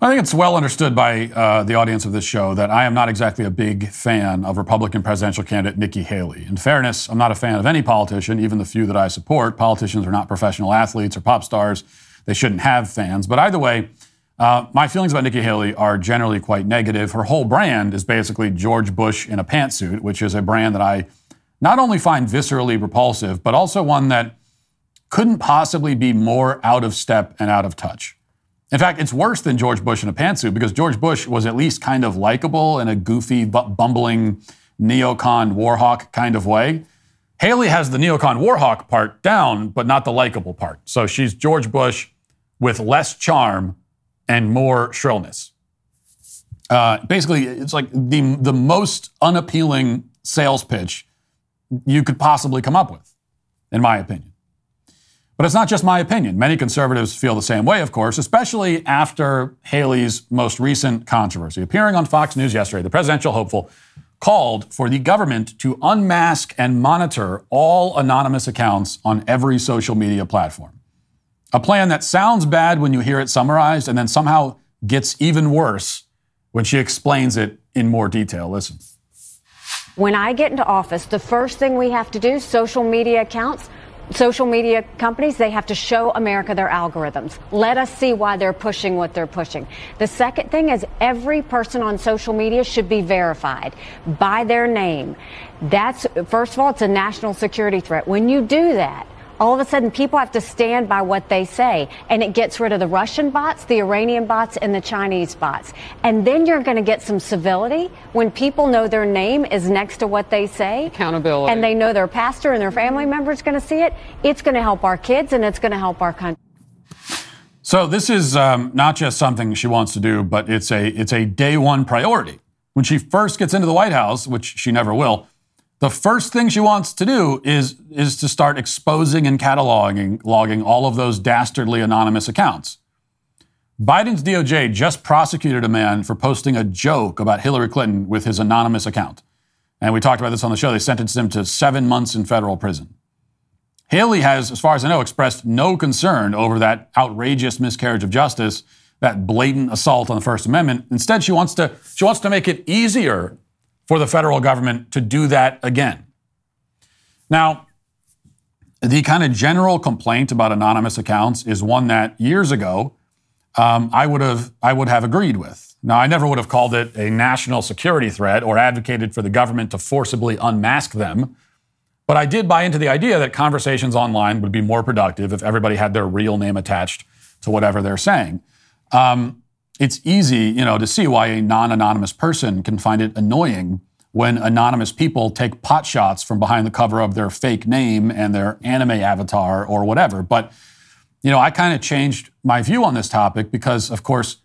I think it's well understood by the audience of this show that I am not exactly a big fan of Republican presidential candidate Nikki Haley. In fairness, I'm not a fan of any politician, even the few that I support. Politicians are not professional athletes or pop stars. They shouldn't have fans. But either way, my feelings about Nikki Haley are generally quite negative. Her whole brand is basically George Bush in a pantsuit, which is a brand that I not only find viscerally repulsive, but also one that couldn't possibly be more out of step and out of touch. In fact, it's worse than George Bush in a pantsuit because George Bush was at least kind of likable in a goofy, bumbling neocon warhawk kind of way. Haley has the neocon warhawk part down, but not the likable part. So she's George Bush with less charm and more shrillness. Basically, it's like the most unappealing sales pitch you could possibly come up with, in my opinion. But it's not just my opinion. Many conservatives feel the same way, of course, especially after Haley's most recent controversy. Appearing on Fox News yesterday, the presidential hopeful called for the government to unmask and monitor all anonymous accounts on every social media platform. A plan that sounds bad when you hear it summarized and then somehow gets even worse when she explains it in more detail. Listen. When I get into office, the first thing we have to do, social media accounts, social media companies, they have to show America their algorithms. Let us see why they're pushing what they're pushing. The second thing is every person on social media should be verified by their name. That's, first of all, it's a national security threat. When you do that, all of a sudden people have to stand by what they say, and it gets rid of the Russian bots, the Iranian bots, and the Chinese bots. And then you're going to get some civility when people know their name is next to what they say. Accountability. And they know their pastor and their family members going to see it. It's going to help our kids, and it's going to help our country. So this is not just something she wants to do, but it's a day one priority. When she first gets into the White House, which she never will, the first thing she wants to do is to start exposing and logging all of those dastardly anonymous accounts. Biden's DOJ just prosecuted a man for posting a joke about Hillary Clinton with his anonymous account. And we talked about this on the show. They sentenced him to 7 months in federal prison. Haley has, as far as I know, expressed no concern over that outrageous miscarriage of justice, that blatant assault on the First Amendment. Instead, she wants to make it easier for the federal government to do that again. Now, the kind of general complaint about anonymous accounts is one that years ago I would have agreed with. Now, I never would have called it a national security threat or advocated for the government to forcibly unmask them, but I did buy into the idea that conversations online would be more productive if everybody had their real name attached to whatever they're saying. It's easy, to see why a non-anonymous person can find it annoying when anonymous people take pot shots from behind the cover of their fake name and their anime avatar or whatever. But, I kind of changed my view on this topic because, of course,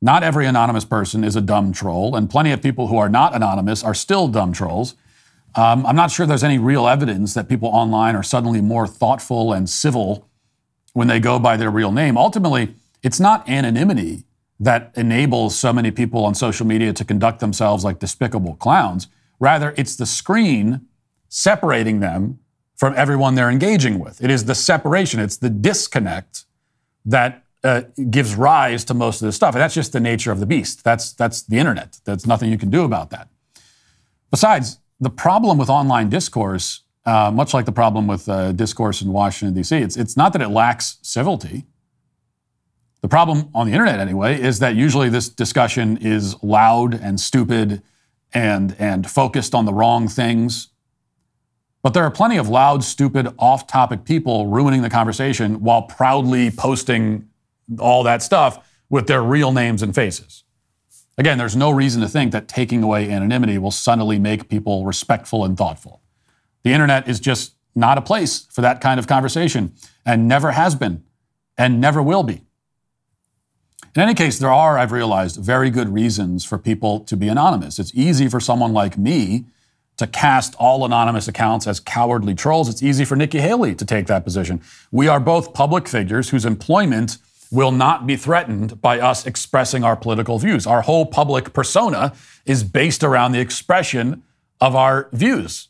not every anonymous person is a dumb troll, and plenty of people who are not anonymous are still dumb trolls. I'm not sure there's any real evidence that people online are suddenly more thoughtful and civil when they go by their real name. Ultimately, it's not anonymity that enables so many people on social media to conduct themselves like despicable clowns. Rather, it's the screen separating them from everyone they're engaging with. It is the separation, it's the disconnect that gives rise to most of this stuff. And that's just the nature of the beast. That's the internet. There's nothing you can do about that. Besides, the problem with online discourse, much like the problem with discourse in Washington, D.C., it's not that it lacks civility. The problem on the internet, anyway, is that usually this discussion is loud and stupid and focused on the wrong things. But there are plenty of loud, stupid, off-topic people ruining the conversation while proudly posting all that stuff with their real names and faces. Again, there's no reason to think that taking away anonymity will suddenly make people respectful and thoughtful. The internet is just not a place for that kind of conversation, and never has been, and never will be. In any case, there are, I've realized, very good reasons for people to be anonymous. It's easy for someone like me to cast all anonymous accounts as cowardly trolls. It's easy for Nikki Haley to take that position. We are both public figures whose employment will not be threatened by us expressing our political views. Our whole public persona is based around the expression of our views.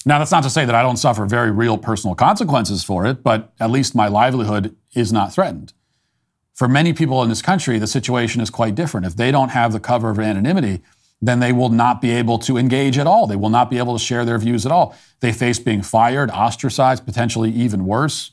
Now, that's not to say that I don't suffer very real personal consequences for it, but at least my livelihood is not threatened. For many people in this country, the situation is quite different. If they don't have the cover of anonymity, then they will not be able to engage at all. They will not be able to share their views at all. They face being fired, ostracized, potentially even worse.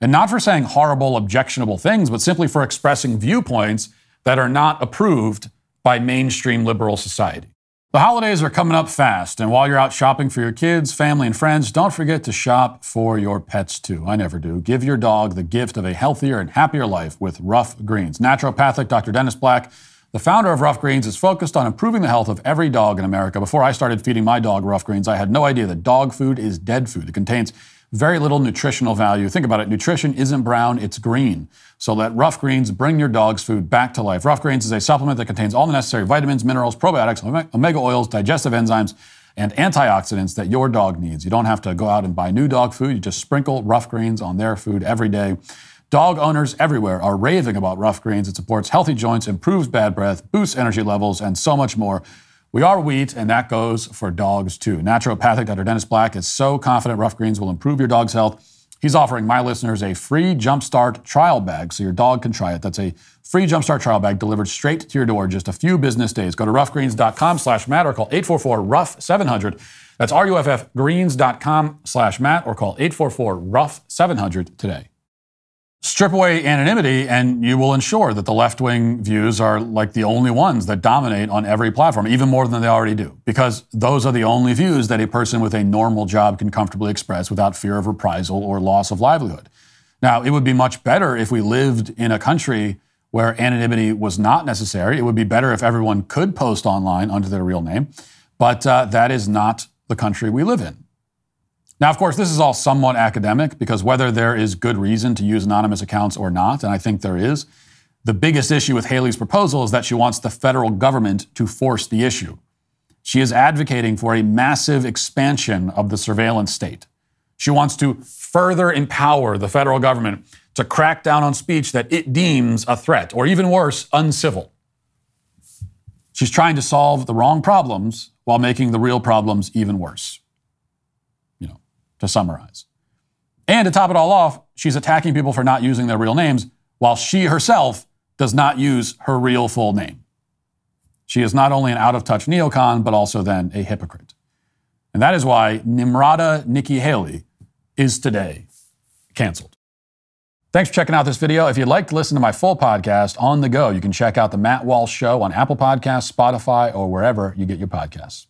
And not for saying horrible, objectionable things, but simply for expressing viewpoints that are not approved by mainstream liberal society. The holidays are coming up fast, and while you're out shopping for your kids, family, and friends, don't forget to shop for your pets too. I never do. Give your dog the gift of a healthier and happier life with Rough Greens. Naturopathic Dr. Dennis Black, the founder of Rough Greens, is focused on improving the health of every dog in America. Before I started feeding my dog Rough Greens, I had no idea that dog food is dead food. It contains very little nutritional value. Think about it. Nutrition isn't brown, it's green. So let Rough Greens bring your dog's food back to life. Rough Greens is a supplement that contains all the necessary vitamins, minerals, probiotics, omega oils, digestive enzymes, and antioxidants that your dog needs. You don't have to go out and buy new dog food. You just sprinkle Rough Greens on their food every day. Dog owners everywhere are raving about Rough Greens. It supports healthy joints, improves bad breath, boosts energy levels, and so much more. We are wheat, and that goes for dogs too. Naturopathic Dr. Dennis Black is so confident Rough Greens will improve your dog's health. He's offering my listeners a free Jumpstart trial bag so your dog can try it. That's a free Jumpstart trial bag delivered straight to your door in just a few business days. Go to roughgreens.com/Matt or call 844-ROUGH-700. That's ruffgreens.com/Matt or call 844-ROUGH-700 today. Strip away anonymity, and you will ensure that the left-wing views are like the only ones that dominate on every platform, even more than they already do, because those are the only views that a person with a normal job can comfortably express without fear of reprisal or loss of livelihood. Now, it would be much better if we lived in a country where anonymity was not necessary. It would be better if everyone could post online under their real name, but that is not the country we live in. Now, of course, this is all somewhat academic because whether there is good reason to use anonymous accounts or not, and I think there is, the biggest issue with Haley's proposal is that she wants the federal government to force the issue. She is advocating for a massive expansion of the surveillance state. She wants to further empower the federal government to crack down on speech that it deems a threat, or even worse, uncivil. She's trying to solve the wrong problems while making the real problems even worse. To summarize. And to top it all off, she's attacking people for not using their real names while she herself does not use her real full name. She is not only an out-of-touch neocon, but also then a hypocrite. And that is why Nimrata Nikki Haley is today canceled. Thanks for checking out this video. If you'd like to listen to my full podcast on the go, you can check out The Matt Walsh Show on Apple Podcasts, Spotify, or wherever you get your podcasts.